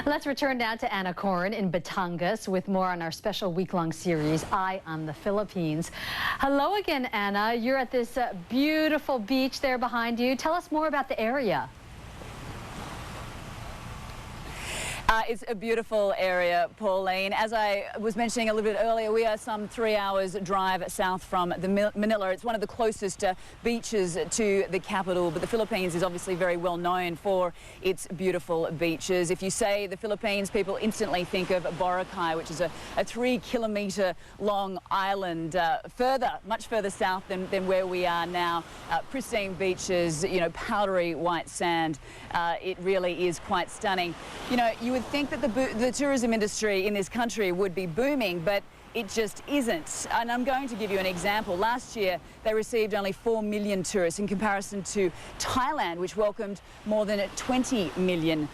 Let's return now to Anna Corrin in Batangas with more on our special week-long series, Eye on the Philippines. Hello again, Anna. You're at this beautiful beach there behind you. Tell us more about the area. It's a beautiful area, Pauline. As I was mentioning a little bit earlier, we are some 3 hours drive south from Manila. It's one of the closest beaches to the capital, but the Philippines is obviously very well known for its beautiful beaches. If you say the Philippines, people instantly think of Boracay, which is a 3-kilometre long island much further south than where we are now. Pristine beaches, you know, powdery white sand. It really is quite stunning. You know, you would think that the tourism industry in this country would be booming, but it just isn't. And I'm going to give you an example. Last year, they received only 4 million tourists in comparison to Thailand, which welcomed more than 20 million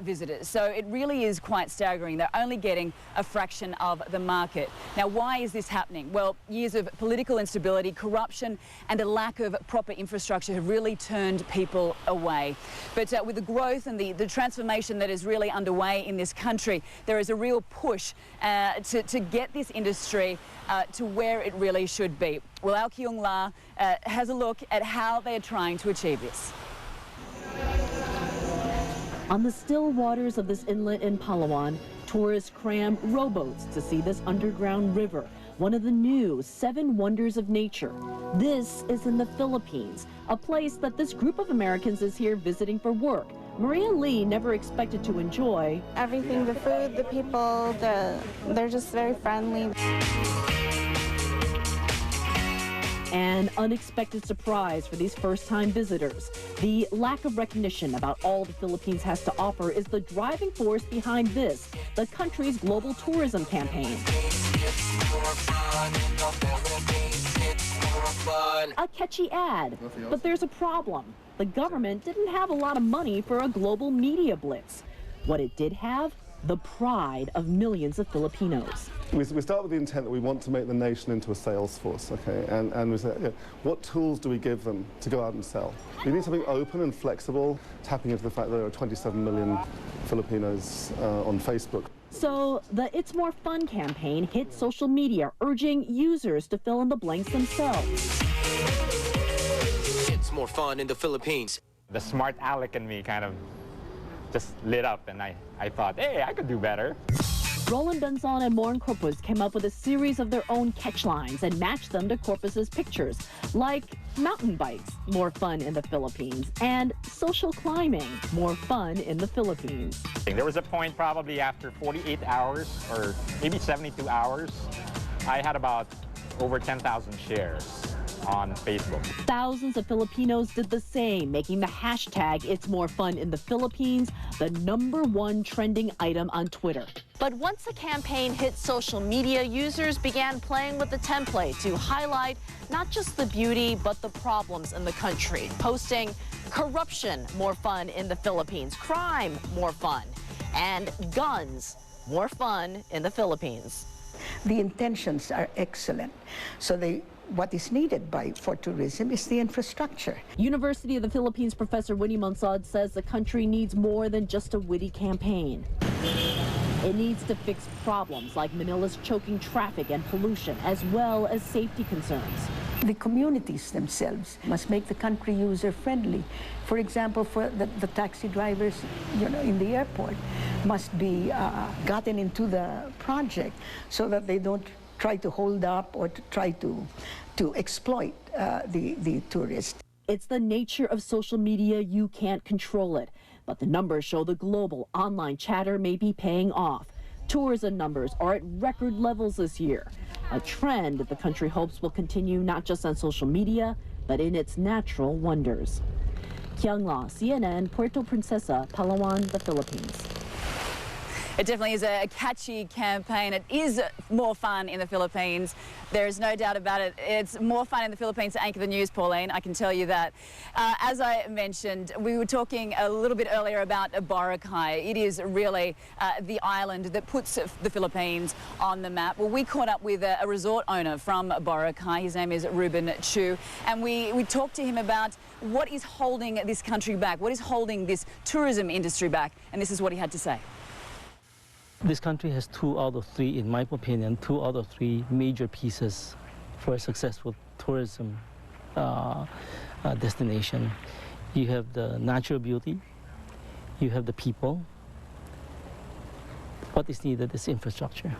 visitors. So it really is quite staggering. They're only getting a fraction of the market. Now, why is this happening? Well, years of political instability, corruption, and a lack of proper infrastructure have really turned people away. But with the growth and the transformation that is really underway in this country, there is a real push to get this industry to where it really should be. Well, our Kyung La has a look at how they are trying to achieve this. On the still waters of this inlet in Palawan, tourists cram rowboats to see this underground river, one of the new 7 wonders of nature. This is in the Philippines, a place that this group of Americans is here visiting for work. Maria Lee never expected to enjoy everything, the food, the people, they're just very friendly. An unexpected surprise for these first-time visitors. The lack of recognition about all the Philippines has to offer is the driving force behind this, the country's global tourism campaign. A catchy ad, but there's a problem. The government didn't have a lot of money for a global media blitz. What it did have? The pride of millions of Filipinos. We start with the intent that we want to make the nation into a sales force, okay? And we say, what tools do we give them to go out and sell? We need something open and flexible, tapping into the fact that there are 27 million Filipinos on Facebook. So the It's More Fun campaign hit social media, urging users to fill in the blanks themselves. It's more fun in the Philippines. The smart aleck in me kind of just lit up, and I thought, hey, I could do better. Roland Benzon and Morn Corpus came up with a series of their own catch lines and matched them to Corpus's pictures, like mountain bikes, more fun in the Philippines, and social climbing, more fun in the Philippines. There was a point probably after 48 hours, or maybe 72 hours, I had about over 10,000 shares on Facebook. Thousands of Filipinos did the same, making the hashtag It's More Fun in the Philippines the #1 trending item on Twitter. But once the campaign hit social media, users began playing with the template to highlight not just the beauty, but the problems in the country, posting corruption, more fun in the Philippines, crime, more fun, and guns, more fun in the Philippines. The intentions are excellent. So what is needed for tourism is the infrastructure. University of the Philippines professor Winnie Monsod says the country needs more than just a witty campaign. It needs to fix problems like Manila's choking traffic and pollution, as well as safety concerns. The communities themselves must make the country user-friendly. For example, for the taxi drivers, in the airport must be gotten into the project so that they don't try to hold up or to try to exploit the tourists. It's the nature of social media, you can't control it. But the numbers show the global online chatter may be paying off. Tourism numbers are at record levels this year, a trend that the country hopes will continue not just on social media, but in its natural wonders. Kyung La, CNN, Puerto Princesa, Palawan, the Philippines. It definitely is a catchy campaign. It is more fun in the Philippines. There is no doubt about it. It's more fun in the Philippines to anchor the news, Pauline. I can tell you that. As I mentioned, we were talking a little bit earlier about Boracay. It is really the island that puts the Philippines on the map. Well, we caught up with a resort owner from Boracay. His name is Ruben Chu. And we talked to him about what is holding this country back, what is holding this tourism industry back. And this is what he had to say. This country has 2 out of 3, in my opinion, 2 out of 3 major pieces for a successful tourism destination. You have the natural beauty, you have the people. What is needed is infrastructure.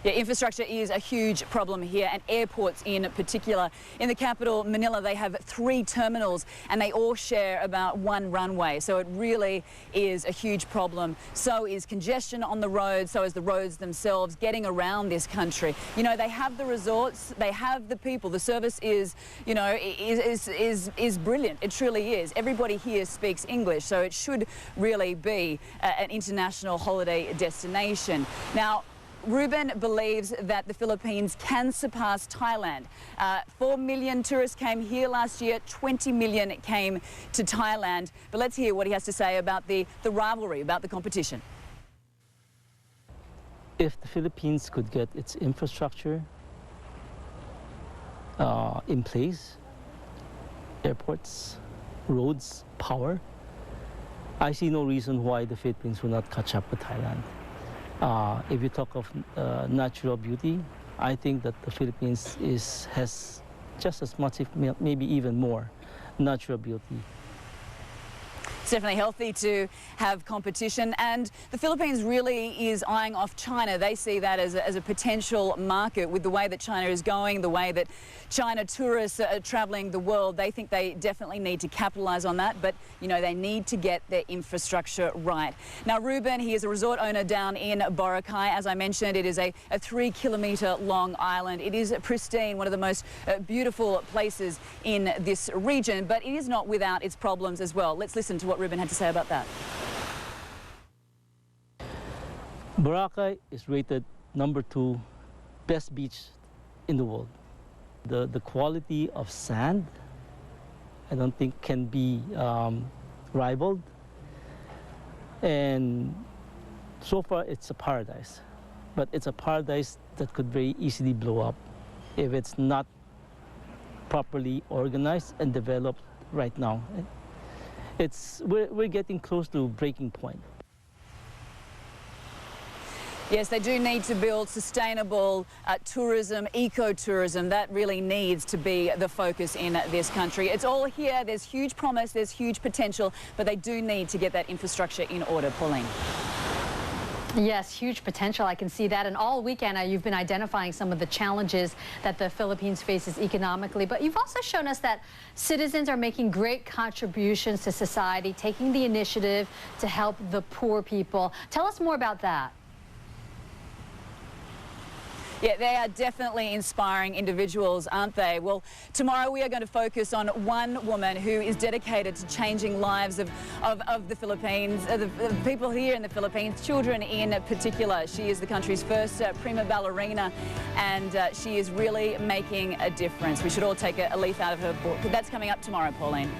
Yeah, infrastructure is a huge problem here, and airports in particular. In the capital, Manila, they have 3 terminals and they all share about 1 runway. So it really is a huge problem. So is congestion on the road, so is the roads themselves, getting around this country. You know, they have the resorts, they have the people. The service is, you know, is brilliant. It truly is. Everybody here speaks English, so it should really be an international holiday destination. Now, Ruben believes that the Philippines can surpass Thailand. 4 million tourists came here last year, 20 million came to Thailand. But let's hear what he has to say about the rivalry, about the competition. If the Philippines could get its infrastructure in place, airports, roads, power, I see no reason why the Philippines will not catch up with Thailand. If you talk of natural beauty, I think that the Philippines has just as much, if maybe even more, natural beauty. It's definitely healthy to have competition, and the Philippines really is eyeing off China. They see that as a potential market with the way that China is going, the way that China tourists are travelling the world. They think they definitely need to capitalise on that, but, you know, they need to get their infrastructure right. Now, Ruben, he is a resort owner down in Boracay. As I mentioned, it is a 3-kilometre long island. It is pristine, one of the most beautiful places in this region, but it is not without its problems as well. Let's listen to what Ruben had to say about that. Boracay is rated #2 best beach in the world. The quality of sand, I don't think can be rivaled. And so far it's a paradise, but it's a paradise that could very easily blow up if it's not properly organized and developed right now. We're getting close to breaking point. Yes, they do need to build sustainable tourism, ecotourism. That really needs to be the focus in this country. It's all here. There's huge promise, there's huge potential, but they do need to get that infrastructure in order. Pauline. Yes, huge potential. I can see that. And all weekend, you've been identifying some of the challenges that the Philippines faces economically. But you've also shown us that citizens are making great contributions to society, taking the initiative to help the poor people. Tell us more about that. Yeah, they are definitely inspiring individuals, aren't they? Well, tomorrow we are going to focus on one woman who is dedicated to changing lives of the Philippines, the people here in the Philippines, children in particular. She is the country's first prima ballerina, and she is really making a difference. We should all take a leaf out of her book. That's coming up tomorrow, Pauline.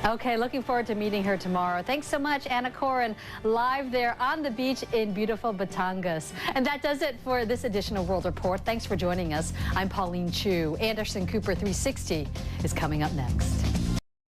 Okay, looking forward to meeting her tomorrow. Thanks so much, Anna Coren, live there on the beach in beautiful Batangas. And that does it for this edition of World Report. Thanks for joining us. I'm Pauline Chu. Anderson Cooper 360 is coming up next.